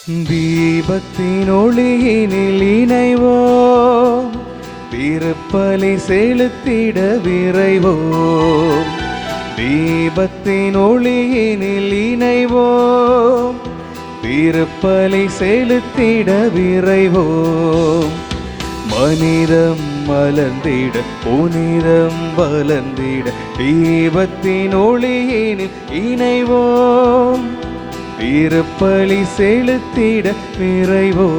தீபத்தின் ஒளியினில் இணைவோம், திருப்பலி செலுத்திட விரைவோம். தீபத்தின் ஒளியினில் இணைவோம், திருப்பலி செலுத்திட விரைவோம். மனிதம் மலர்ந்திட புனிதம் வளர்ந்திட தீபத்தின் ஒளியினில் இணைவோம், திருப்பலி செலுத்திட விரைவோம்.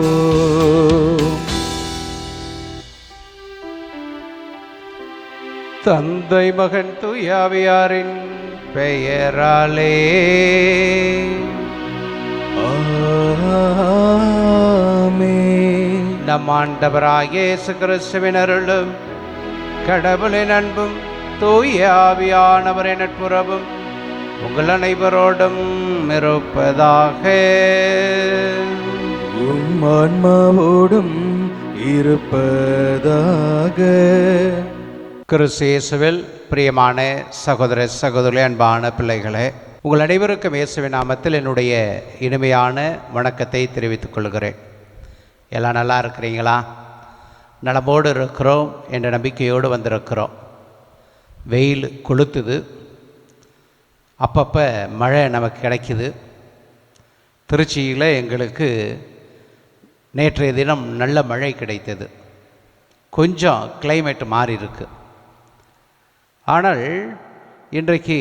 தந்தை மகன் தூயாவியாரின் பெயராலே ஆமென். நம் ஆண்டவராகிய இயேசு கிறிஸ்துவின் அருளும் கடவுளின் அன்பும் தூயாவியானவரின் நட்புறவும் உங்கள் அனைவரோடும் இருப்பதாக. உம் ஆன்மாவோடும் இருப்பதாக. கிறிஸ்து இயேசுவில் பிரியமான சகோதர சகோதரி, அன்பான பிள்ளைகளே, உங்கள் அனைவருக்கும் இயேசுவின் நாமத்தில் என்னுடைய இனிமையான வணக்கத்தை தெரிவித்துக் கொள்கிறேன். எல்லாம் நல்லா இருக்கிறீங்களா? நலமோடு இருக்கிறோம் என்ற நம்பிக்கையோடு வந்திருக்கிறோம். வெயில் கொளுத்துது, அப்பப்போ மழை நமக்கு கிடைக்குது. திருச்சியில் எங்களுக்கு நேற்றைய தினம் நல்ல மழை கிடைத்தது. கொஞ்சம் கிளைமேட் மாறி இருக்கு. ஆனால் இன்றைக்கு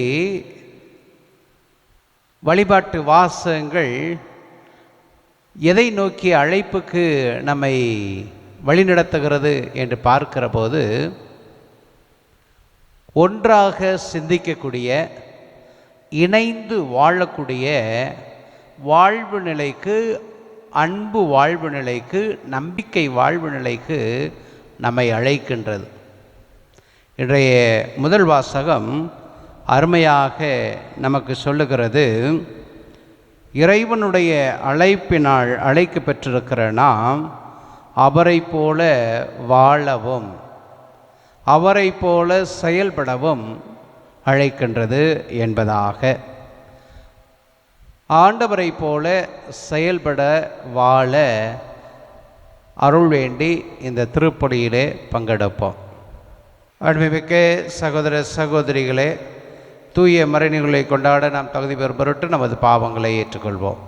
வழிபாட்டு வாசகங்கள் எதை நோக்கிய அழைப்புக்கு நம்மை வழிநடத்துகிறது என்று பார்க்கிற போது, ஒன்றாக சிந்திக்கக்கூடிய, இணைந்து வாழக்கூடிய வாழ்வு நிலைக்கு, அன்பு வாழ்வு நிலைக்கு, நம்பிக்கை வாழ்வு நிலைக்கு நம்மை அழைக்கின்றது. இன்றைய முதல் வாசகம் அருமையாக நமக்கு சொல்லுகிறது, இறைவனுடைய அழைப்பினால் அழைக்க பெற்றிருக்கிற நாம் அவரை போல வாழவும் அவரை போல செயல்படவும் அழைக்கின்றது என்பதாக. ஆண்டவரை போல செயல்பட வாழ அருள் வேண்டி இந்த திருப்பலியிலே பங்கெடுப்போம். அன்புமிக்க சகோதர சகோதரிகளே, தூய மறைநிகழ்வை கொண்டாட நாம் தகுதி பெறும் பொருட்டு நமது பாவங்களை ஏற்றுக்கொள்வோம்.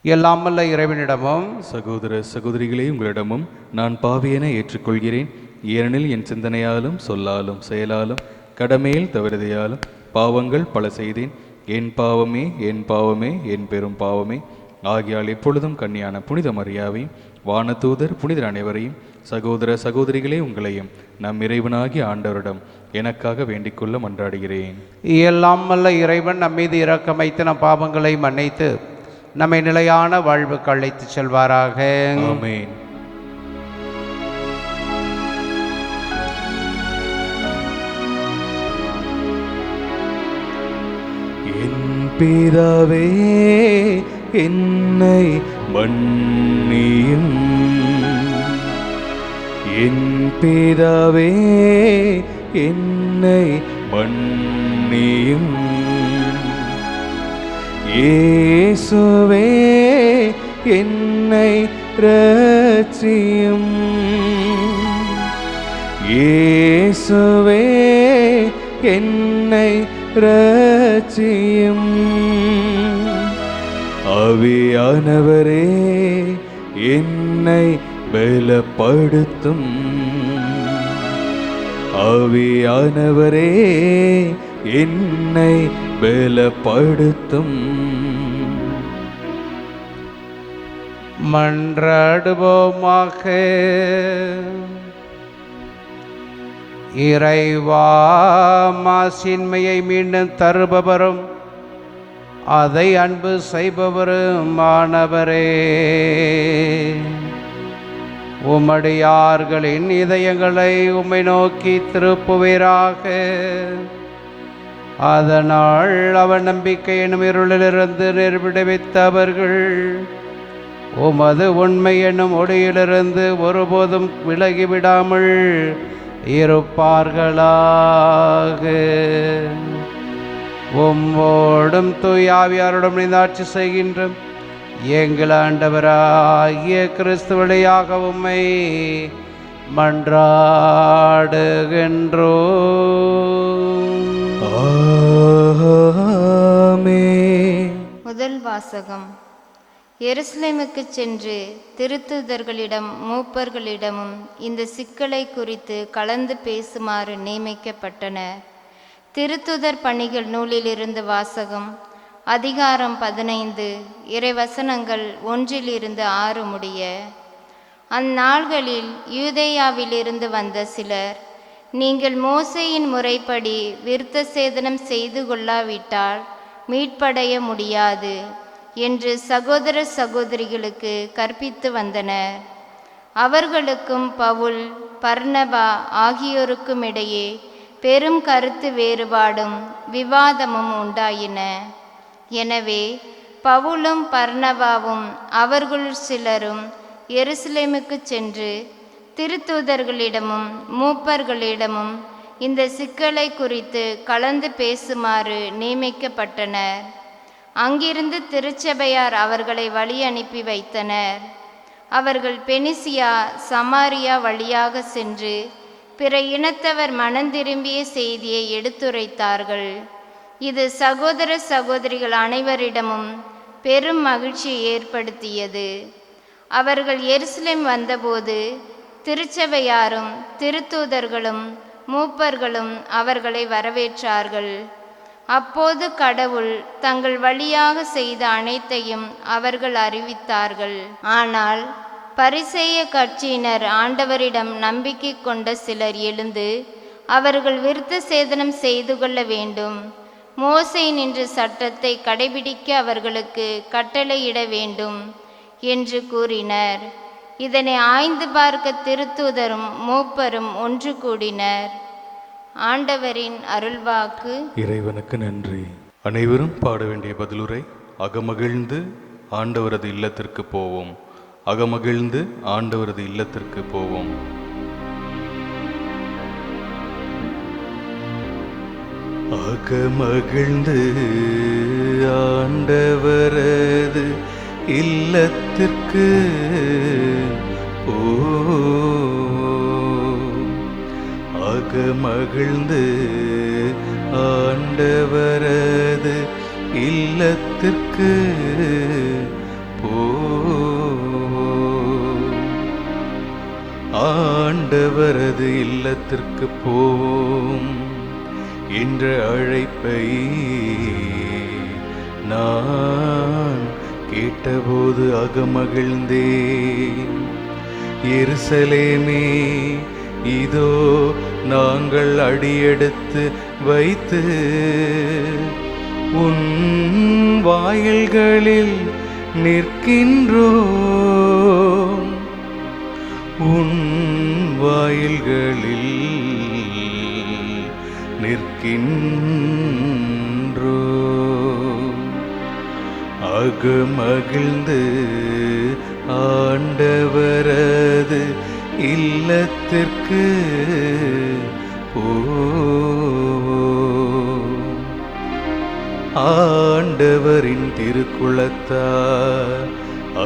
எல்லாம் வல்ல இறைவனிடமும் சகோதர சகோதரிகளே, உங்களிடமும் நான் பாவியென ஏற்றுக்கொள்கிறேன். ஏனெனில் என் சிந்தனையாலும் சொல்லாலும் செயலாலும் கடமையில் தவறுதையாலும் பாவங்கள் பல செய்தேன். என் பாவமே என் பாவமே என் பெரும் பாவமே. ஆகியால் எப்பொழுதும் கன்னியான புனித மரியாவையும் வானதூதர் புனிதர் அனைவரையும் சகோதர சகோதரிகளே உங்களையும் நம் இறைவனாகிய ஆண்டவரிடம் எனக்காக வேண்டிக்கொள்ள மன்றாடுகிறேன். எல்லாம் வல்ல இறைவன் நம் மீது இரக்கம் வைத்து நம் பாவங்களை மன்னித்து நம்மை நிலையான வாழ்வுக்கு அழைத்து செல்வாராக. ஆமென். என் பிதாவே, என்னை மன்னியும். என் பிதாவே, என்னை மன்னியும். இயேசுவே, என்னை இரட்சியும். இயேசுவே, என்னை இரட்சியும். ஆவியானவரே, என்னை பலப்படுத்தும். ஆவியானவரே, என்னை பலப்படுத்தும். மன்றாடுவோமாக. இறைவா, மாசின்மையை மீண்டும் தருபவரும் அதை அன்பு செய்பவரும் ஆனவரே, உமடியார்களின் இதயங்களை உம்மை நோக்கி திருப்புவீராக. அதனால் அவர் நம்பிக்கை எனும் இருளிலிருந்து விடுவித்தவர்கள் உமது உண்மை என்னும் ஒளியிலிருந்து ஒருபோதும் விலகிவிடாமல் இருப்பார்களாக. உம்மோடும் தூயாவியாரோடும் ஆட்சி செய்கின்ற எங்கள் ஆண்டவராகிய கிறிஸ்து வழியாக உம்மை மன்றாடுகின்றோம். ஆமென். முதல் வாசகம். எருசலேமுக்கு சென்று திருத்தூதர்களிடம் மூப்பர்களிடமும் இந்த சிக்கலை குறித்து கலந்து பேசுமாறு நியமிக்கப்பட்டனர். திருத்தூதர் பணிகள் நூலிலிருந்து வாசகம். அதிகாரம் 15, இறைவசனங்கள் 1-6 முடிய. அந்நாள்களில் யூதேயாவிலிருந்து வந்த சிலர், நீங்கள் மோசேயின் முறைப்படி விருத்த சேதனம் செய்து கொள்ளாவிட்டால் மீட்படைய முடியாது என்று சகோதர சகோதரிகளுக்கு கற்பித்து வந்தனர். அவர்களுக்கும் பவுல், பர்னபா ஆகியோருக்கும் இடையே பெரும் கருத்து வேறுபாடும் விவாதமும் உண்டாயின. எனவே பவுலும் பர்னபாவும் அவர்களுள் சிலரும் எருசலேமுக்கு சென்று திருத்தூதர்களிடமும் மூப்பர்களிடமும் இந்த சிக்கலை குறித்து கலந்து பேசுமாறு நியமிக்கப்பட்டனர். அங்கிருந்து திருச்சபையார் அவர்களை வழி அனுப்பி வைத்தனர். அவர்கள் பெனிசியா சமாரியா வழியாக சென்று பிற இனத்தவர் மனந்திரும்பிய செய்தியை எடுத்துரைத்தார்கள். இது சகோதர சகோதரிகள் அனைவரிடமும் பெரும் மகிழ்ச்சியை ஏற்படுத்தியது. அவர்கள் எருசலேம் வந்தபோது திருச்சபையாரும் திருத்தூதர்களும் மூப்பர்களும் அவர்களை வரவேற்றார்கள். அப்போது கடவுள் தங்கள் வழியாக செய்த அனைத்தையும் அவர்கள் அறிவித்தார்கள். ஆனால் பரிசேய கட்சியினர் ஆண்டவரிடம் நம்பிக்கை கொண்ட சிலர் எழுந்து அவர்கள் விருத்த சேதனம் செய்து கொள்ள வேண்டும், மோசே நின்ற சட்டத்தை கடைபிடிக்க அவர்களுக்கு கட்டளையிட வேண்டும் என்று கூறினர். இதனை ஆய்ந்து பார்க்க திருத்தூதரும் மூப்பரும் ஒன்று கூடினர். ஆண்டவரின் அருள்வாக்கு. இறைவனுக்கு நன்றி. அனைவரும் பாட வேண்டிய பதிலுரை. அகமகிழ்ந்து ஆண்டவரது இல்லத்திற்கு போவோம். அகமகிழ்ந்து ஆண்டவரது இல்லத்திற்கு போவோம். அகமகிழ்ந்து ஆண்டவரது இல்லத்திற்கு அகமகிழ்ந்து ஆண்டவரது இல்லத்திற்கு ஆண்டவரது இல்லத்திற்கு போவோம் என்ற அழைப்பை நான் கேட்டபோது அகமகிழ்ந்தேன். எருசலேமே, இதோ நாங்கள் அடியெடுத்து வைத்து உன் வாயில்களில் நிற்கின்றோம். உன் வாயில்களில் நிற்கின்றோம். அகமகிழ்ந்து ஆண்டவரது இல்லத்திற்கு ஆண்டவரின் திருக்குலத்தார்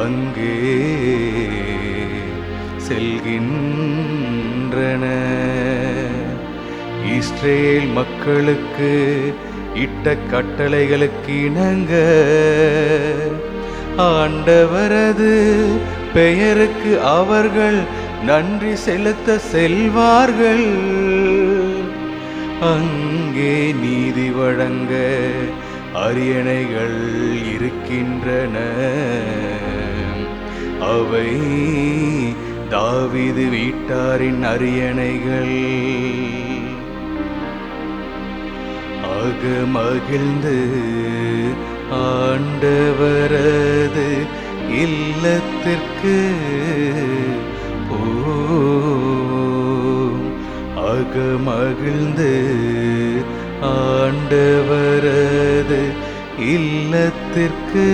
அங்கே செல்கின்றன. இஸ்ரேல் மக்களுக்கு இட்ட கட்டளைகளுக்கு இணங்க ஆண்டவரது பெயருக்கு அவர்கள் நன்றி செலுத்த செல்வார்கள். அங்கே நீதி வழங்க அரியணைகள் இருக்கின்றன. அவை தாவீது வீட்டாரின் அரியணைகள். அகமகிழ்ந்து ஆண்டவரது இல்லத்திற்கு அகமகிழ்ந்து ஆண்டவரது இல்லத்திற்கு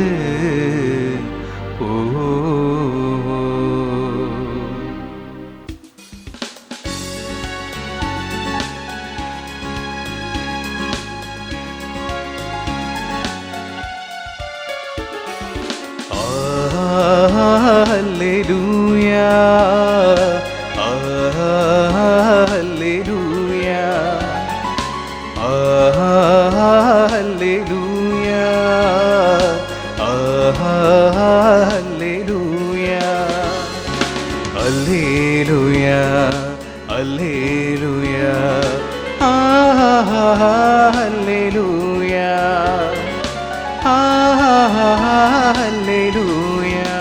அல்லேலூயா அல்லேலூயா அல்லேலூயா.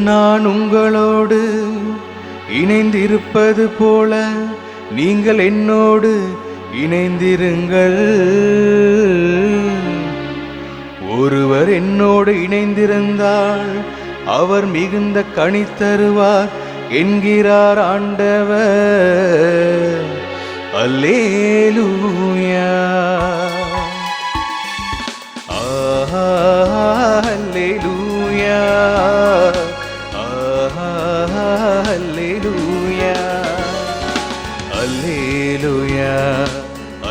நான் உங்களோடு இணைந்திருப்பது போல நீங்கள் என்னோடு இணைந்திருங்கள். ஒருவர் என்னோடு இணைந்திருந்தால் அவர் மிகுந்த கனி தருவார் என்கிறார் ஆண்டவர். அல்லேலூயா அல்லேலூயா அல்லேலூயா அல்லேலூயா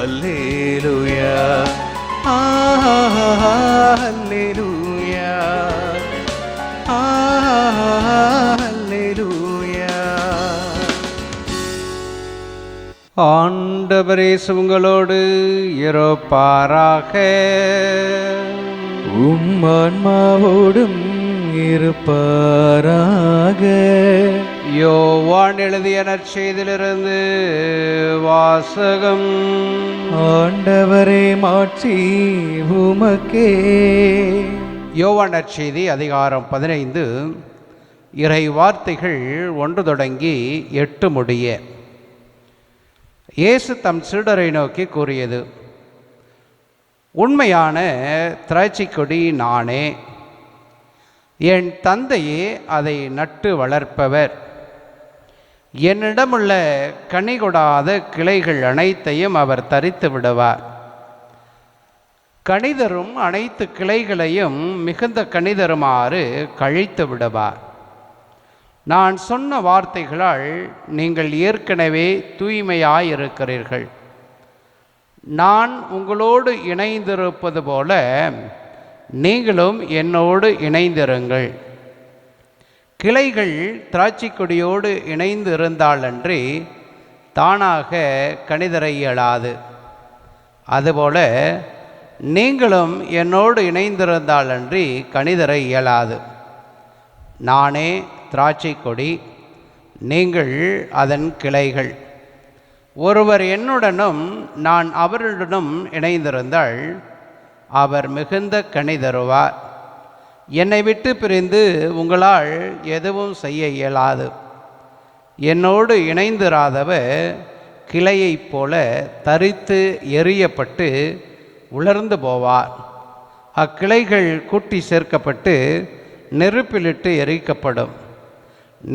அல்லேலூயா அல்லேலூயா அல்லேலூயா. ஆண்டவர் இயேசு உங்களோடு இருப்பாராக. உம் ஆன்மாவோடும் இருப்பாராக. யோவான் எழுதிய நற்செய்தியிலிருந்து வாசகம். ஆண்டவரே மாட்சி உமக்கே. யோவான் நற்செய்தி அதிகாரம் 15 இறை வார்த்தைகள் 1 தொடங்கி 8 முடிய. இயேசு தம் சீடரை நோக்கி கூறியது: உண்மையான திராட்சைக் கொடி நானே, என் தந்தையே அதை நட்டு வளர்ப்பவர். என்னிடமுள்ள கனி கொடாத கிளைகள் அனைத்தையும் அவர் தரித்து விடுவார். கனிதரும் அனைத்து கிளைகளையும் மிகுந்த கனிதருமாறு கழித்து விடுவார். நான் சொன்ன வார்த்தைகளால் நீங்கள் ஏற்கனவே தூய்மையாயிருக்கிறீர்கள். நான் உங்களோடு இணைந்திருப்பது போல நீங்களும் என்னோடு இணைந்திருங்கள். கிளைகள் திராட்சை கொடியோடு இணைந்து இருந்தாலன்றி தானாக கனிதர இயலாது. அதுபோல நீங்களும் என்னோடு இணைந்திருந்தாலன்றி கனிதர இயலாது. நானே திராட்சை கொடி, நீங்கள் அதன் கிளைகள். ஒருவர் என்னுடனும் நான் அவருடனும் இணைந்திருந்தால் அவர் மிகுந்த கனி தருவார். என்னை விட்டு பிரிந்து உங்களால் எதுவும் செய்ய இயலாது. என்னோடு இணைந்திராதவர் கிளையைப் போல தரித்து எறியப்பட்டு உலர்ந்து போவார். அக்கிளைகள் கூட்டி சேர்க்கப்பட்டு நெருப்பிலிட்டு எரிக்கப்படும்.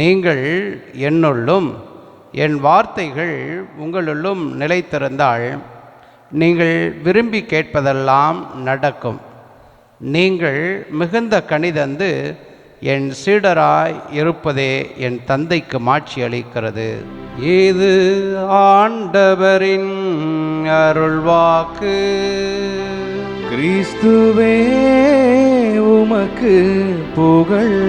நீங்கள் என்னுள்ளும் என் வார்த்தைகள் உங்களுள்ளும் நிலைத்திருந்தால் நீங்கள் விரும்பி கேட்பதெல்லாம் நடக்கும். நீங்கள் மிகுந்த கனிதந்து என் சீடராய் இருப்பதே என் தந்தைக்கு மாட்சி அளிக்கிறது. இது ஆண்டவரின் அருள்வாக்கு. கிறிஸ்துவே உமக்கு புகழ்.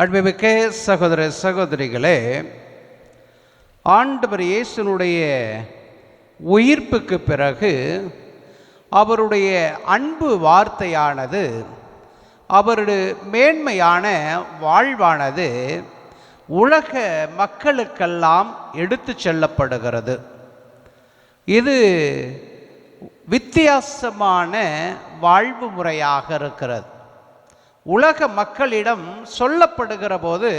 அன்புமிக்க சகோதர சகோதரிகளே, ஆண்டவர் இயேசுனுடைய உயிர்ப்புக்கு பிறகு அவருடைய அன்பு வார்த்தையானது, அவருடைய மேன்மையான வாழ்வானது உலக மக்களுக்கெல்லாம் எடுத்து செல்லப்படுகிறது. இது வித்தியாசமான வாழ்வு முறையாக இருக்கிறது. உலக மக்களிடம் சொல்லப்படுகிற போது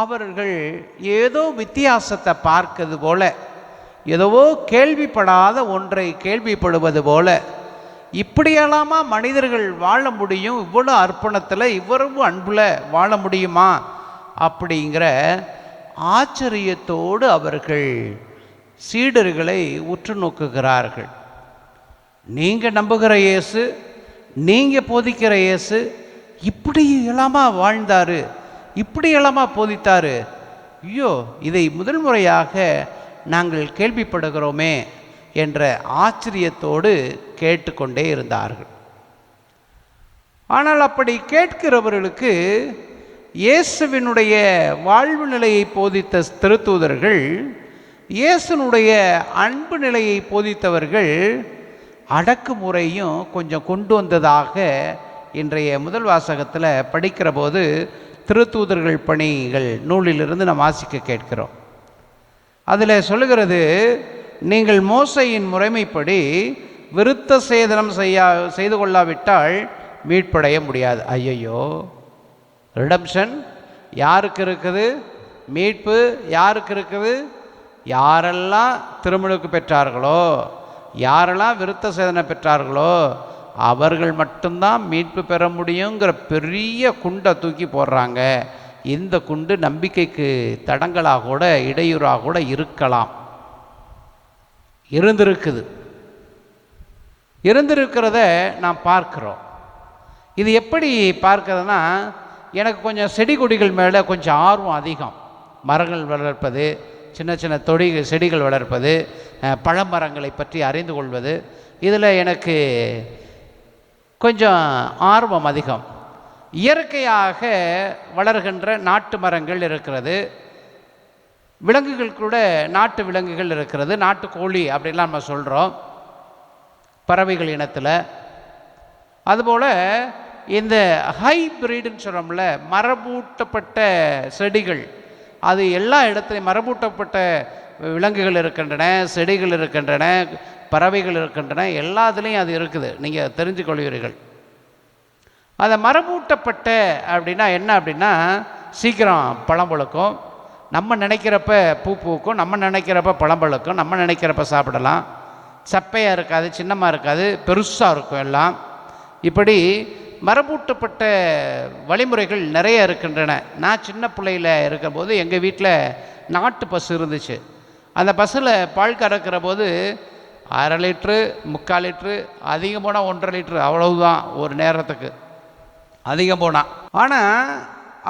அவர்கள் ஏதோ வித்தியாசத்தை பார்க்கிறது போல, ஏதோ கேள்விப்படாத ஒன்றை கேள்விப்படுவது போல, இப்படியெல்லாமா மனிதர்கள் வாழ முடியும், இவ்வளோ அர்ப்பணத்தில் இவ்வளவு அன்பில் வாழ முடியுமா அப்படிங்கிற ஆச்சரியத்தோடு அவர்கள் சீடர்களை உற்று நோக்குகிறார்கள். நீங்கள் நம்புகிற இயேசு, நீங்கள் போதிக்கிற இயேசு இப்படி எல்லாமா வாழ்ந்தார், இப்படி எல்லாமா போதித்தார், ஐயோ இதை முதல் முறையாக நாங்கள் கேள்விப்படுகிறோமே என்ற ஆச்சரியத்தோடு கேட்டுக்கொண்டே இருந்தார்கள். ஆனால் அப்படி கேட்கிறவர்களுக்கு இயேசுவினுடைய வாழ்வு நிலையை போதித்த திருத்தூதர்கள், இயேசுனுடைய அன்பு நிலையை போதித்தவர்கள் அடக்குமுறையும் கொஞ்சம் கொண்டு வந்ததாக இன்றைய முதல் வாசகத்தில் படிக்கிற போது திருத்தூதர்கள் பணிகள் நூலிலிருந்து நாம் வாசிக்க கேட்கிறோம். அதில் சொல்லுகிறது, நீங்கள் மோசையின் முறைமைப்படி விருத்த சேதனம் செய்து கொள்ளாவிட்டால் மீட்படைய முடியாது. ஐயையோ, ரிடம்ஷன் யாருக்கு இருக்குது? மீட்பு யாருக்கு இருக்குது? யாரெல்லாம் திருமுழுக்கு பெற்றார்களோ, யாரெல்லாம் விருத்த சேதனை பெற்றார்களோ அவர்கள் மட்டும்தான் மீட்பு பெற முடியுங்கிற பெரிய குண்டை தூக்கி போடுறாங்க. இந்த குண்டு நம்பிக்கைக்கு தடங்களாக கூட இடையூறாக கூட இருக்கலாம். இருந்திருக்கிறத நாம் பார்க்குறோம். இது எப்படி பார்க்குறதுனா, எனக்கு கொஞ்சம் செடி கொடிகள் மேலே கொஞ்சம் ஆர்வம் அதிகம். மரங்கள் வளர்ப்பது, சின்ன சின்ன செடிகள் வளர்ப்பது, பழமரங்களை பற்றி அறிந்து கொள்வது, இதில் எனக்கு கொஞ்சம் ஆர்வம் அதிகம். இயற்கையாக வளர்கின்ற நாட்டு மரங்கள் இருக்கிறது, விலங்குகள் கூட நாட்டு விலங்குகள் இருக்கிறது, நாட்டு கோழி அப்படிலாம் நம்ம சொல்கிறோம் பறவைகள் இனத்தில். அதுபோல் இந்த ஹைப்ரிட்னு சொல்கிறோம்ல, மரபூட்டப்பட்ட செடிகள், அது எல்லா இடத்துலையும் மரபூட்டப்பட்ட விலங்குகள் இருக்கின்றன, செடிகள் இருக்கின்றன, பறவைகள் இருக்கின்றன, எல்லாத்துலேயும் அது இருக்குது. நீங்கள் தெரிஞ்சு கொள்வீர்கள். அதை மரபூட்டப்பட்ட அப்படின்னா என்ன அப்படின்னா, சீக்கிரம் பழம் பழுக்கும், நம்ம நினைக்கிறப்ப பூ பூக்கும், நம்ம நினைக்கிறப்ப பழம் பழுக்கும், நம்ம நினைக்கிறப்ப சாப்பிடலாம். சப்பையாக இருக்காது, சின்னமாக இருக்காது, பெருசாக இருக்கும் எல்லாம். இப்படி மரபூட்டப்பட்ட வழிமுறைகள் நிறைய இருக்கின்றன. நான் சின்ன பிள்ளையில் இருக்கும்போது எங்கள் வீட்டில் நாட்டு பசு இருந்துச்சு. அந்த பஸ்ஸில் பால் கறக்கிற போது 1/2 லிட்ரு 3/4 லிட்ரு, அதிகம் போனால் 1.5 லிட்ரு, அவ்வளவுதான் ஒரு நேரத்துக்கு, அதிகம் போனால். ஆனால்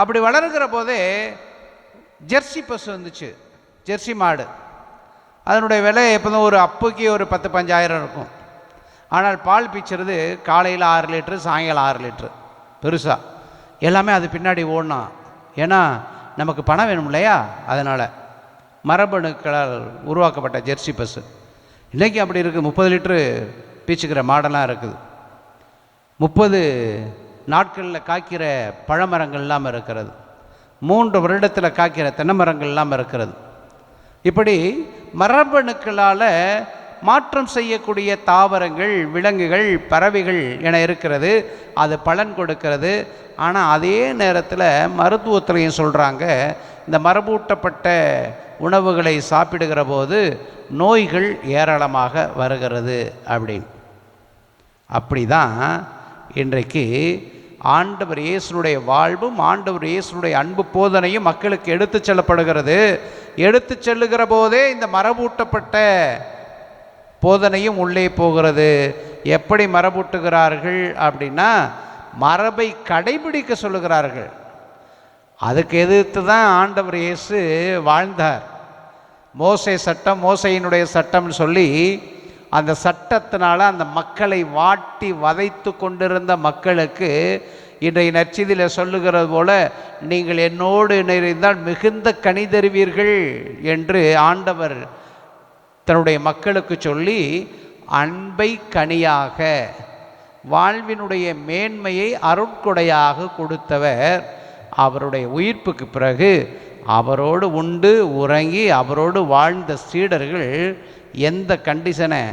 அப்படி வளர்கிற போதே ஜெர்சி பசு வந்துச்சு, ஜெர்சி மாடு. அதனுடைய விலை எப்போதும் ஒரு அப்புக்கு ஒரு 10-15 இருக்கும். ஆனால் பால் பீச்சுறது காலையில் 6 லிட்ரு, சாயங்காலம் 6 லிட்ரு, பெருசாக. எல்லாமே அது பின்னாடி ஓடணும். ஏன்னா நமக்கு பணம் வேணும் இல்லையா? அதனால் மரபணுக்களால் உருவாக்கப்பட்ட ஜெர்சி பசு. இன்றைக்கி அப்படி இருக்குது, 30 லிட்ரு பீச்சுக்கிற மாடெல்லாம் இருக்குது. 30 நாட்களில் காய்க்கிற பழமரங்கள்லாம் இருக்கிறது. 3 வருடத்தில் காய்க்கிற தென்னை மரங்கள்லாம் இருக்கிறது. இப்படி மரபணுக்களால் மாற்றம் செய்யக்கூடிய தாவரங்கள், விலங்குகள், பறவைகள் என இருக்கிறது. அது பலன் கொடுக்கிறது. ஆனால் அதே நேரத்தில் மருத்துவத்திலையும் சொல்கிறாங்க, இந்த மரபூட்டப்பட்ட உணவுகளை சாப்பிடுகிற போது நோய்கள் ஏராளமாக வருகிறது அப்படின்னு. அப்படி தான் இன்றைக்கு ஆண்டவர் இயேசுனுடைய வாழ்வும் ஆண்டவர் இயேசுனுடைய அன்பு போதனையும் மக்களுக்கு எடுத்து செல்லப்படுகிறது. எடுத்து செல்லுகிற போதே இந்த மரபூட்டப்பட்ட போதனையும் உள்ளே போகிறது. எப்படி மரபூட்டுகிறார்கள் அப்படின்னா, மரபை கடைபிடிக்க சொல்லுகிறார்கள். அதுக்கு எதிர்த்து தான் ஆண்டவர் இயேசு வாழ்ந்தார். மோசே சட்டம், மோசையினுடைய சட்டம்னு சொல்லி அந்த சட்டத்தினால அந்த மக்களை வாட்டி வதைத்து கொண்டிருந்த மக்களுக்கு இன்றைய நற்செய்தியில் சொல்லுகிறது போல, நீங்கள் என்னோடு இணைந்தால் மிகுந்த கனி தருவீர்கள் என்று ஆண்டவர் தன்னுடைய மக்களுக்கு சொல்லி அன்பை கனியாக, வாழ்வினுடைய மேன்மையை அருட்கொடையாக கொடுத்தவர். அவருடைய உயிர்ப்புக்கு பிறகு அவரோடு உண்டு உறங்கி அவரோடு வாழ்ந்த சீடர்கள் எந்த கண்டிஷனை,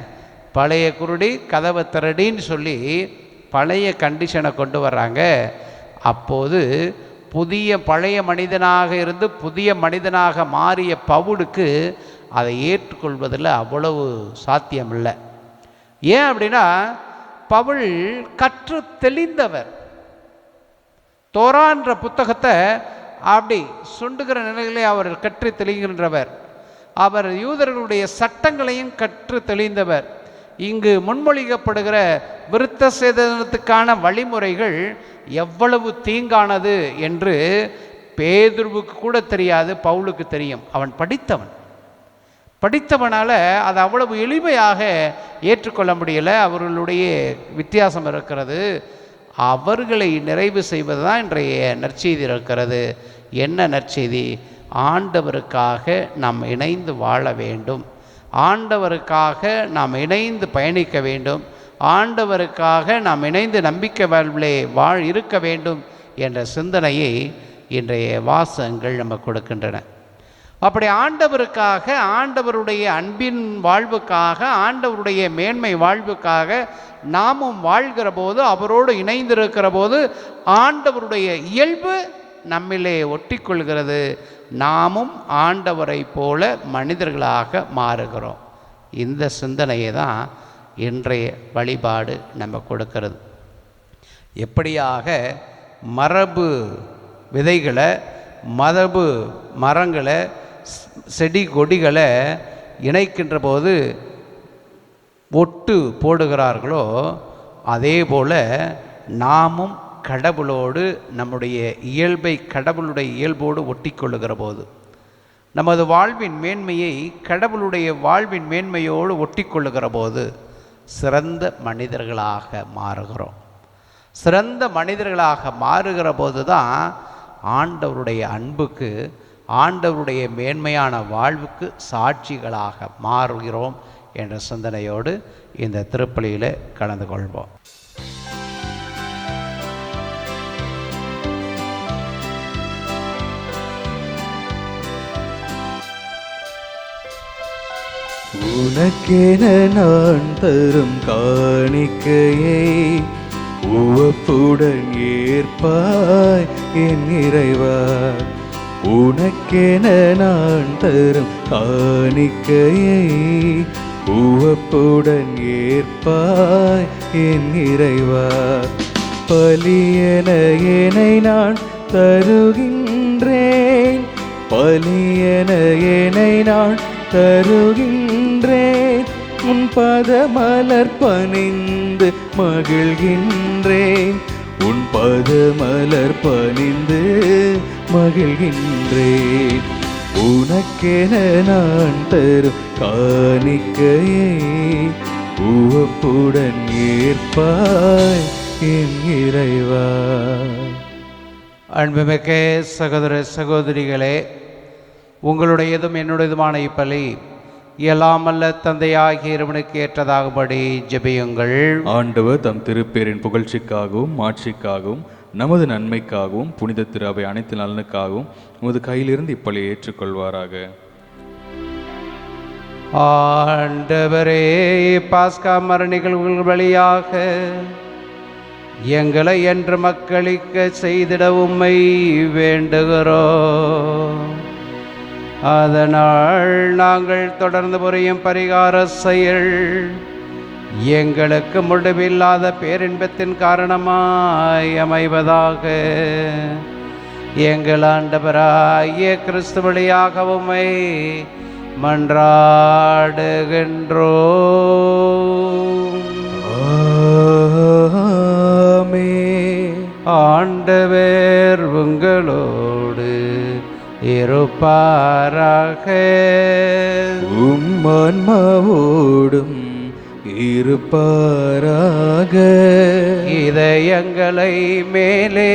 பழைய குருடி கதவை திரடின்னு சொல்லி பழைய கண்டிஷனை கொண்டு வர்றாங்க. அப்போது பழைய மனிதனாக இருந்து புதிய மனிதனாக மாறிய பவுலுக்கு அதை ஏற்றுக்கொள்வதில் அவ்வளவு சாத்தியமில்லை. ஏன் அப்படின்னா, பவுல் கற்று தெளிந்தவர். தோரான்ற புத்தகத்தை அப்படி சுண்டுகிற நிலையிலே அவர் கற்று தெளிகின்றவர். அவர் யூதர்களுடைய சட்டங்களையும் கற்று தெளிந்தவர். இங்கு முன்மொழிக்கப்படுகிற விருத்த சேதனத்துக்கான வழிமுறைகள் எவ்வளவு தீங்கானது என்று பேதுருவுக்கு கூட தெரியாது, பவுலுக்கு தெரியும். அவன் படித்தவனால் அதை அவ்வளவு எளிமையாக ஏற்றுக்கொள்ள முடியலை. அவர்களுடைய வித்தியாசம் இருக்கிறது. அவர்களை நிறைவு செய்வது தான் இன்றைய நற்செய்தி இருக்கிறது. என்ன நற்செய்தி? ஆண்டவருக்காக நாம் இணைந்து வாழ வேண்டும், ஆண்டவருக்காக நாம் இணைந்து பயணிக்க வேண்டும், ஆண்டவருக்காக நாம் இணைந்து நம்பிக்கை வாழ்விலே இருக்க வேண்டும் என்ற சிந்தனையை இன்றைய வாசகங்கள் நம்ம கொடுக்கின்றன. அப்படி ஆண்டவருக்காக, ஆண்டவருடைய அன்பின் வாழ்வுக்காக, ஆண்டவருடைய மேன்மை வாழ்வுக்காக நாமும் வாழ்கிற போது, அவரோடு இணைந்திருக்கிற போது ஆண்டவருடைய இயல்பு நம்மிலே ஒட்டிக்கொள்கிறது. நாமும் ஆண்டவரை போல மனிதர்களாக மாறுகிறோம். இந்த சிந்தனையை தான் இன்றைய வழிபாடு நம்ம கொடுக்கிறது. எப்படியாக மரபு விதைகளை, மரபு மரங்களை, செடி கொடிகளை இணைக்கின்ற போது ஒட்டு போடுகிறார்களோ, அதே போல் நாமும் கடவுளோடு நம்முடைய இயல்பை கடவுளுடைய இயல்போடு ஒட்டி கொள்ளுகிற போது, நமது வாழ்வின் மேன்மையை கடவுளுடைய வாழ்வின் மேன்மையோடு ஒட்டி கொள்ளுகிற போது சிறந்த மனிதர்களாக மாறுகிறோம். சிறந்த மனிதர்களாக மாறுகிற போது தான் ஆண்டவருடைய அன்புக்கு, ஆண்டவருடைய மேன்மையான வாழ்வுக்கு சாட்சிகளாக மாறுகிறோம் என்ற சிந்தனையோடு இந்த திருப்பலியில் கலந்து கொள்வோம். உனக்கென நான் தரும் காணிக்கையை உவப்புடன் ஏற்பாய் என் இறைவா. உனக்கென நான் தரும் காணிக்கையை உவப்புடன் ஏற்பாய் என் இறைவா. பலியென என்னை நான் தருகின்றேன், பலியென என்னை நான் தருகின்றேன். உன் பதமலர் பணிந்து மகிழ்கின்றேன், உன் பதமலர் பணிந்து மகிழ்கின்றேன். உனக்கென நான் தரும் காணிக்கையை உவப்புடன் ஏற்பாய் என் இறைவா. அன்புமிக்க சகோதர சகோதரிகளே, உங்களுடையதும் என்னுடையதுமான இப்பலி இயலாமல்ல தந்தையாகிய இறைவனுக்கு ஏற்றதாகும்படி ஜெபியுங்கள். ஆண்டவர் தம் திருப்பேரின் புகழ்ச்சிக்காகவும் மாட்சிக்காகவும் நமது நன்மைக்காகவும் புனித திரு அவை அனைத்து நலனுக்காகவும் உமது கையிலிருந்து இப்பலியை ஏற்றுக்கொள்வாராக. ஆண்டவரே, பாஸ்கா மர நிகழ்வுகள் வழியாக எங்களை என்று மக்களிக்க செய்திட உம்மை வேண்டுகிறோம். அதனால் நாங்கள் தொடர்ந்து புரியும் பரிகார செயல் எங்களுக்கு முடிவில்லாத பேரின்பத்தின் காரணமாய் அமைவதாக. எங்கள் ஆண்டவராகிய கிறிஸ்து வழியாக உம்மை மன்றாடுகின்றோம். ஆண்டவர் உங்களோடு இருப்பாராக. உம்மான்மாவோடும் இருப்பாராக. இதயங்களை மேலே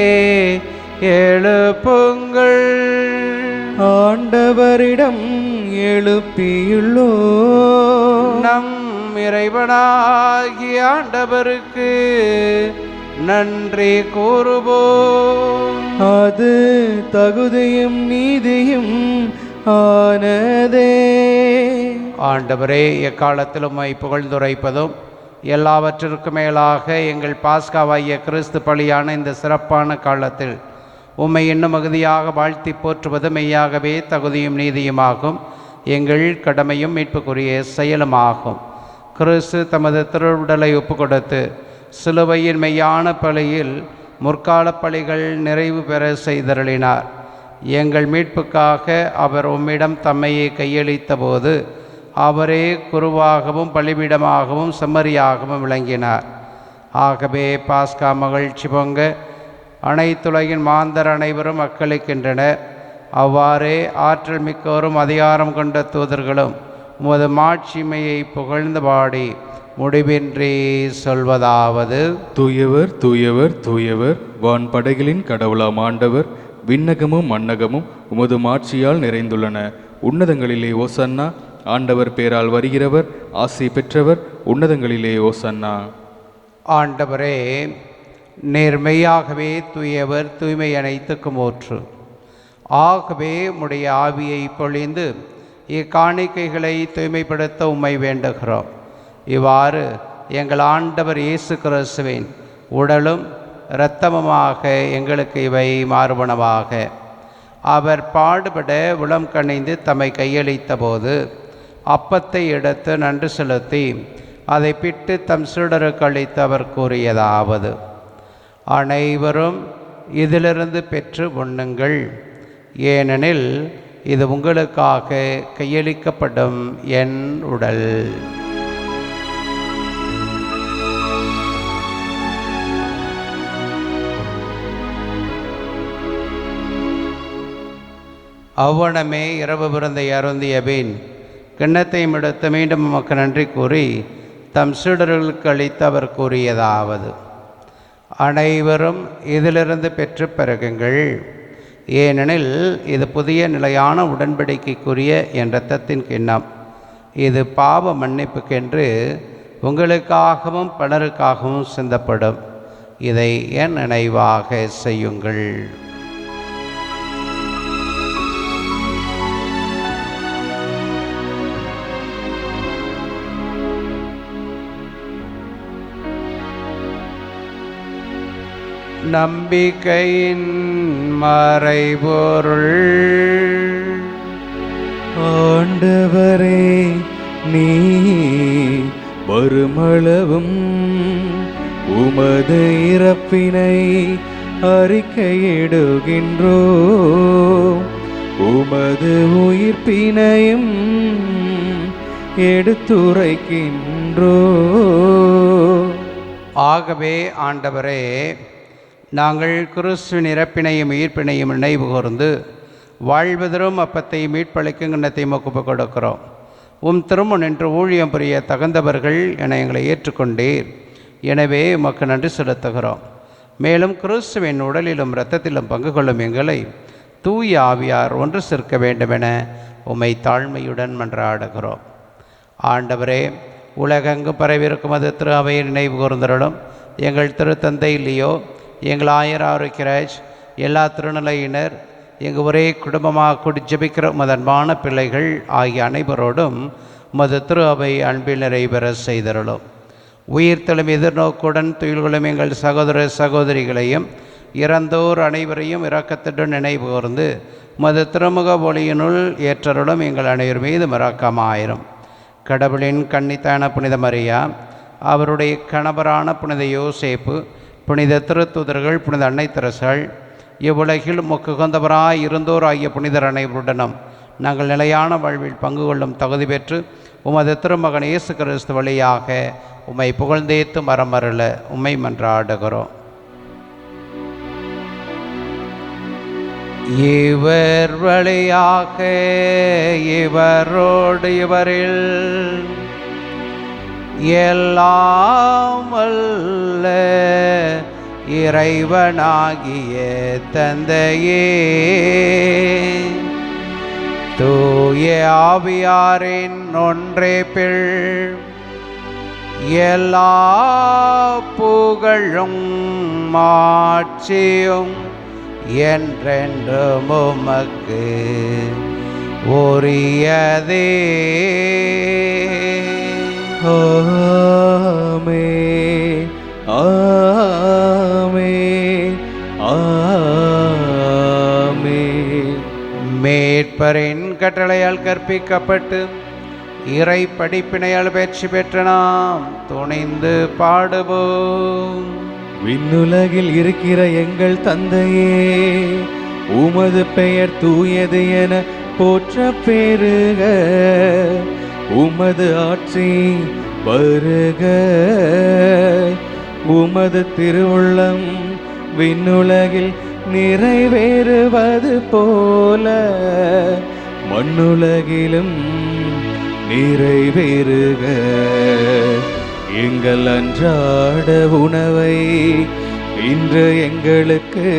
எழுப்புங்கள், ஆண்டவரிடம் எழுப்பியுள்ளோ. நம் இறைவனாகிய ஆண்டவருக்கு நன்றி கூறுவோம். அது தகுதியும் நீதியும் ஆனதே. ஆண்டவரே, எக்காலத்திலும் உம்மை புகழ்ந்துரைப்பதும் எல்லாவற்றிற்கும் மேலாக எங்கள் பாஸ்காவாகிய கிறிஸ்து பலியான இந்த சிறப்பான காலத்தில் உம்மை இன்னும் மிகுதியாக வாழ்த்தி போற்றுவது மெய்யாகவே தகுதியும் நீதியுமாகும், எங்கள் கடமையும் மீட்புக்குரிய செயலுமாகும். கிறிஸ்து தமது திருவுடலை ஒப்பு கொடுத்து சிலுவையின் மெய்யான பலியில் முற்கால பலிகள் நிறைவு பெற செய்தருளினார். எங்கள் மீட்புக்காக அவர் உம்மிடம் தம்மையை கையளித்த போது அவரே குருவாகவும் பலிபீடமாகவும் செம்மறியாகவும் விளங்கினார். ஆகவே பாஸ்கா மகிழ்ச்சி பொங்க அனைத்துலகின் மாந்தர் அனைவரும் அக்களிக்கின்றனர். அவ்வாறே ஆற்றல் மிக்கோரும் அதிகாரம் கொண்ட தூதர்களும் உமது மாட்சிமையை புகழ்ந்து பாடி முடிவின்றி சொல்வதாவது: தூயவர் தூயவர் தூயவர், வான் படைகளின் கடவுளாம் ஆண்டவர், விண்ணகமும் மண்ணகமும் உமது மாட்சியால் நிறைந்துள்ளன. உன்னதங்களிலே ஓசன்னா, ஆண்டவர் பேரால் வருகிறவர் ஆசி பெற்றவர், உன்னதங்களிலே ஓசன்னா. ஆண்டவரே, நேர்மையாகவே தூயவர், தூய்மை அனைத்துக்கும் ஊற்று. ஆகவே உம்முடைய ஆவியை பொழிந்து இக்காணிக்கைகளை தூய்மைப்படுத்த உம்மை வேண்டுகிறோம். இவ்வாறு எங்கள் ஆண்டவர் இயேசு கிறிஸ்துவின் உடலும் இரத்தமுமாக எங்களுக்கு இவை மாறுபனவாக. அவர் பாடுபட உளம் கனிந்து தம்மை கையளித்த போது அப்பத்தை எடுத்து நன்றி செலுத்தி அதை பிட்டு தம் சீடருக்கு அளித்து அவர் கூறியதாவது: அனைவரும் இதிலிருந்து பெற்று உண்ணுங்கள், ஏனெனில் இது உங்களுக்காக கையளிக்கப்படும் என் உடல். அவ்வனமே இரவு விருந்தை அருந்திய பின் கிண்ணத்தையும் எடுத்து மீண்டும் உமக்கு நன்றி கூறி தம் சீடர்களுக்கு அளித்து அவர் கூறியதாவது: அனைவரும் இதிலிருந்து பெற்று பருகுங்கள், ஏனெனில் இது புதிய நிலையான உடன்படிக்கைக்குரிய என் இரத்தத்தின் கிண்ணம். இது பாவ மன்னிப்புக்கென்று உங்களுக்காகவும் பலருக்காகவும் சிந்தப்படும். இதை என் நினைவாக செய்யுங்கள். நம்பிக்கையின் மறைபொருள். ஆண்டவரே, நீ வருமளவும் உமது இறப்பினை அறிக்கையிடுகின்றோ, உமது உயிர்ப்பினையும் எடுத்துரைக்கின்றோ. ஆகவே ஆண்டவரே, நாங்கள் கிறிஸ்துவின் இறப்பினையும் உயிர்ப்பினையும் நினைவு கூர்ந்து வாழ்வதரும் அப்பத்தை மீட்பளிக்கும் கிண்ணத்தை ஒப்புக் கொடுக்கிறோம். திருமுன் நின்று ஊழியம் புரிய தகுந்தவர்கள் என எங்களை ஏற்றுக்கொண்டீர். எனவே உமக்கு நன்றி செலுத்துகிறோம். மேலும் கிறிஸ்துவின் உடலிலும் இரத்தத்திலும் பங்கு கொள்ளும் எங்களை தூய ஆவியார் ஒன்று சேர்க்க வேண்டுமென உம்மை தாழ்மையுடன் மன்றாடுகிறோம். ஆண்டவரே, உலகெங்கு பரவிருக்கும் அது திரு அவையை நினைவு கூர்ந்தருளும். எங்கள் திருத்தந்தை லியோ, எங்கள் ஆயர் ஆரோக்கியராஜ், எல்லா திருநிலையினர், எங்கள் ஒரே குடும்பமாக கூடி ஜெபிக்கிற அன்பான பிள்ளைகள் ஆகிய அனைவரோடும் உமது திரு அவை அன்பில் நிறைவேற செய்தருளும். உயிர்த்தெழும் எதிர்நோக்குடன் துயில்களும் எங்கள் சகோதர சகோதரிகளையும் இறந்தோர் அனைவரையும் இரக்கத்துடன் நினைவு கூர்ந்து உமது திருமுக ஒளியினுள் ஏற்றருளும். எங்கள் அனைவர் மீது இரக்கமாயிரும். கடவுளின் கன்னித்தான புனித மரியா, அவருடைய கணவரான புனித யோசேப்பு, புனித திருத்தூதர்கள், புனித அன்னை தெரசாள், இவ்வுலகில் உகந்தவராய் இருந்தோர் ஆகிய புனிதர் அனைவருடனும் நாங்கள் நிலையான வாழ்வில் பங்கு கொள்ளும் தகுதி பெற்று உமது திருமகன் இயேசு கிறிஸ்து வழியாக உம்மை புகழ்ந்தேத்து மரமருள உம்மை மன்றாடுகிறோம். இவர் வழியாக இவரோடு இவரில் எல்லாம் வல்ல இறைவனாகிய தந்தையே, தூய ஆவியாரின் ஒன்றே பிள் எல்லா புகழும் மாட்சியும் என்றென்றும் உமக்கு உரியதே. ஆமென், ஆமென், ஆமென். மேற்பரின் கட்டளையால் கற்பிக்கப்பட்டு இறை படிப்பினையால் பயிற்சி பெற்ற நாம் துணிந்து பாடுவோம். விண்ணுலகில் இருக்கிற எங்கள் தந்தையே, உமது பெயர் தூயது என போற்ற பெருக, உமது ஆட்சி வருக, உமது திருவுள்ளம் விண்ணுலகில் நிறைவேறுவது போல மண்ணுலகிலும் நிறைவேறுக. எங்கள் அன்றாட உணவை இன்று எங்களுக்கு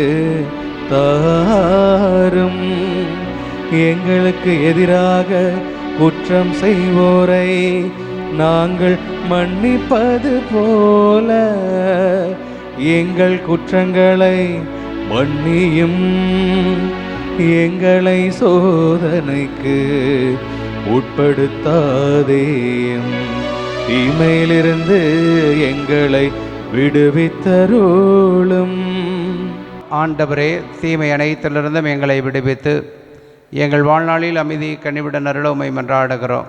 தாரும். எங்களுக்கு எதிராக குற்றம் செய்வோரை நாங்கள் மன்னிப்பது போல எங்கள் குற்றங்களை மன்னியும். எங்களை சோதனைக்கு உட்படுத்தாதேயும், தீமையிலிருந்து எங்களை விடுவித்தருளும். ஆண்டவரே, தீமை அனைத்திலிருந்தும் எங்களை விடுவித்து எங்கள் வாழ்நாளில் அமைதி கனிவிட நருள உம்மை மன்றாடுகிறோம்.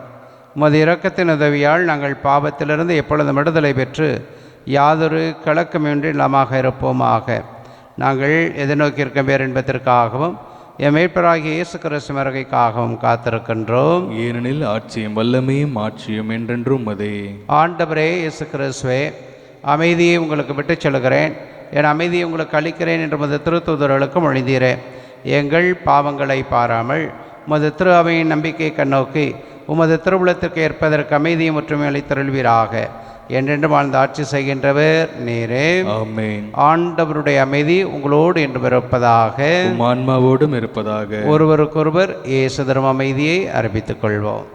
உமது இரக்கத்தின் உதவியால் நாங்கள் பாவத்திலிருந்து எப்பொழுதும் விடுதலை பெற்று யாதொரு கலக்கமின்றி நலமாக இருப்போமாக. நாங்கள் எதிர்நோக்கியிருக்கும் பேரின்பத்திற்காகவும் என் மீட்பராகிய இயேசு கிறிஸ்து வருகைக்காகவும் காத்திருக்கின்றோம். ஏனெனில் ஆட்சியும் வல்லமையும் ஆட்சியும் என்றென்றும் உமதே. ஆண்டவரே இயேசு கிறிஸ்துவே, அமைதியை உங்களுக்கு விட்டுச் செல்கிறேன், என் அமைதியை உங்களுக்கு அளிக்கிறேன் என்று உமது திருத்தூதர்களுக்கும் மொழிந்தீரேன். எங்கள் பாவங்களை பாராமல் உமது திரு அவையின் நம்பிக்கையை கண்ணோக்கி உமது திருவுளத்திற்கு ஏற்பதற்கு அமைதியை முற்றுமை அளித்தருள்வீராக. என்றென்று வாழ்ந்து ஆட்சி செய்கின்றவர் நீரே. ஆமென். ஆண்டவருடைய அமைதி உங்களோடு என்று இருப்பதாக, உம் ஆன்மாவோடும் இருப்பதாக. ஒருவருக்கொருவர் இயேசு தரும் அமைதியை அறிவித்துக் கொள்வோம்.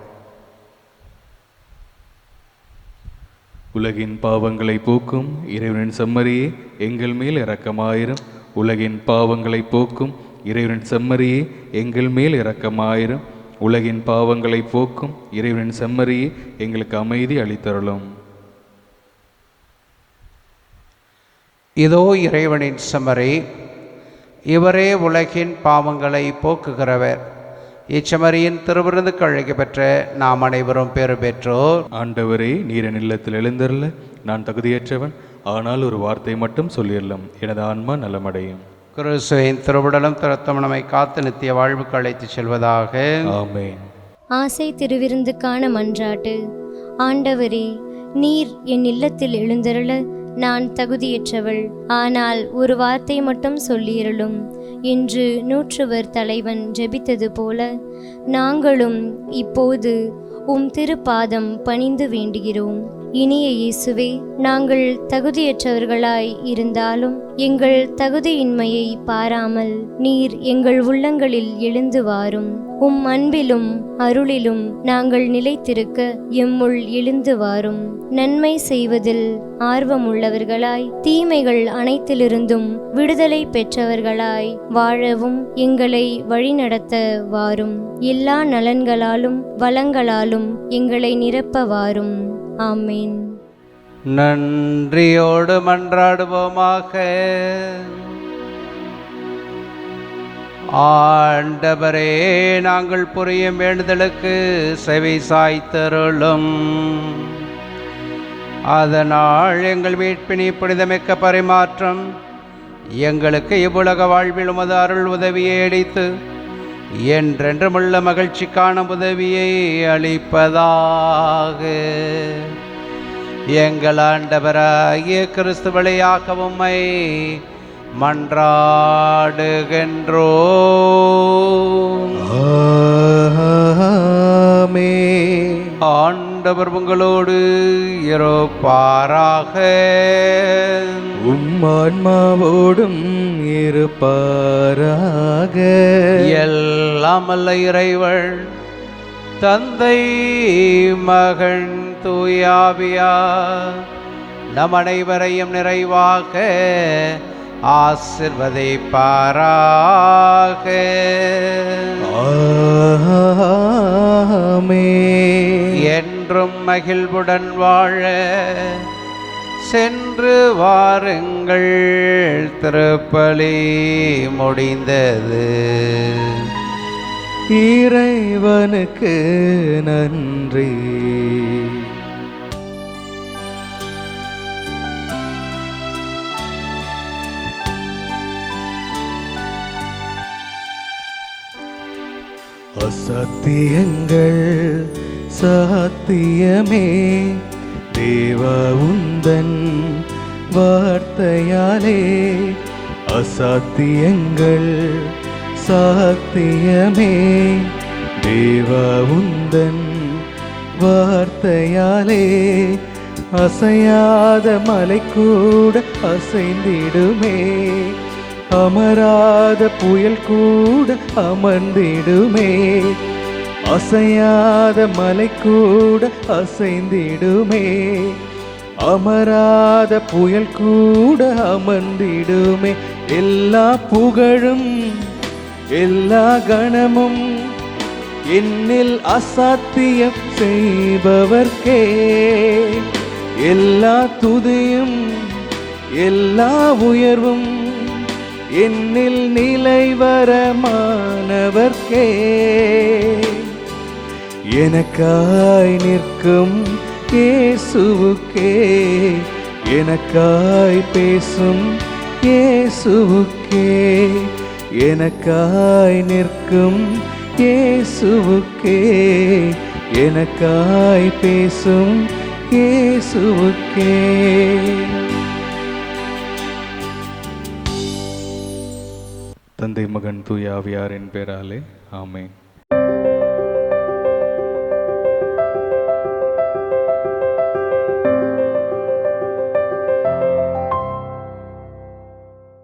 உலகின் பாவங்களை போக்கும் இறைவனின் செம்மறியே, எங்கள் மேல் இரக்கமாயிரும். உலகின் பாவங்களை போக்கும் இறைவனின் செம்மறியே, எங்கள் மேல் இரக்கமாயிரும். உலகின் பாவங்களை போக்கும் இறைவனின் செம்மறியே, எங்களுக்கு அமைதி அளித்தருளும். இதோ இறைவனின் செம்மறி, இவரே உலகின் பாவங்களை போக்குகிறவர். இச்சமரியின் திருவிருந்துக்கு அழைக்கப்பெற்ற நாம் அனைவரும் பேறு பெற்றோர். ஆண்டவரே, நீர் என் இல்லத்தில் எழுந்தருள நான் தகுதியற்றவன், ஆனால் ஒரு வார்த்தை மட்டும் சொல்லிடலாம், எனது ஆன்மா நலமடையும். கிறிஸ்துவின் திருவுடலும் திருத்தம் நம்மை காத்து நித்திய வாழ்வுக்கு அழைத்து செல்வதாக. ஆமென். ஆசை திருவிருந்துக்கான மன்றாட்டு. ஆண்டவரே, நீர் என் இல்லத்தில் எழுந்தருள நான் தகுதியற்றவள், ஆனால் ஒரு வார்த்தை மட்டும் சொல்லியருளும் என்று நூற்றுவர் தலைவன் ஜெபித்தது போல நாங்களும் இப்போது உம் திருப்பாதம் பணிந்து வேண்டுகிறோம். இனிய இயேசுவே, நாங்கள் தகுதியற்றவர்களாய் இருந்தாலும் எங்கள் தகுதியின்மையை பாராமல் நீர் எங்கள் உள்ளங்களில் எழுந்து வாரும். உம் அன்பிலும் அருளிலும் நாங்கள் நிலைத்திருக்க எம்முள் எழுந்து வாரும். நன்மை செய்வதில் ஆர்வமுள்ளவர்களாய் தீமைகள் அனைத்திலிருந்தும் விடுதலை பெற்றவர்களாய் வாழவும் எங்களை வழிநடத்த வாரும். எல்லா நலன்களாலும் வளங்களாலும் எங்களை நிரப்ப வாரும். ஆமேன். நன்றியோடு மன்றாடுவோமாக. ஆண்டவரே, நாங்கள் புரியும் வேண்டுதலுக்கு செவி சாய்த்தருளும். அதனால் எங்கள் மீட்பினி புனிதமிக்க பரிமாற்றம் எங்களுக்கு இவ்வுலக வாழ்வில் உமது அருள் உதவியை அளித்து என்றென்றுமுள்ள மகிழ்ச்சிக்கான உதவியை அளிப்பதாக. எங்கள் ஆண்டவராகிய கிறிஸ்து வழியாக உம்மை மன்றாடுகின்றோம். ஆமென். ஆண்டவர் உங்களோடு இருப்பாராக. உம் ஆன்மாவோடும் இருப்பாராக. எல்லாம் வல்ல இறைவன் தந்தை மகன் தூயாவியார் நம் அனைவரையும் நிறைவாக ஆசிர்வதிப்பாராக. ஆமென். என்றும் மகிழ்வுடன் வாழ சென்று வாருங்கள். திருப்பலி முடிந்தது. இறைவனுக்கு நன்றி. அசத்தியங்கள் சாத்தியமே, தேவா உந்தன் வார்த்தையாலே. அசாத்தியங்கள் சாத்தியமே, தேவா உந்தன் வார்த்தையாலே. அசையாத மலை கூட அசைந்திடுமே, அமராத புயல் கூட அமர்ந்திடுமே. அசையாத மலை கூட அசைந்திடுமே, அமராத புயல் கூட அமர்ந்திடுமே. எல்லா புகழும் எல்லா கணமும் என்னில் அசாத்தியம் செய்பவர்க்கே எல்லா துதியும் எல்லா உயர்வும் என்னில் நிலைவரமானவர்க்கே எனக்காய் நிற்கும் இயேசுவுக்கே எனக்காய் பேசும் இயேசுவுக்கே எனக்காய் நிற்கும் இயேசுவுக்கே எனக்காய் பேசும் இயேசுவுக்கே. தந்தை மகன் தூய ஆவியாரின் பேராலே ஆமென்.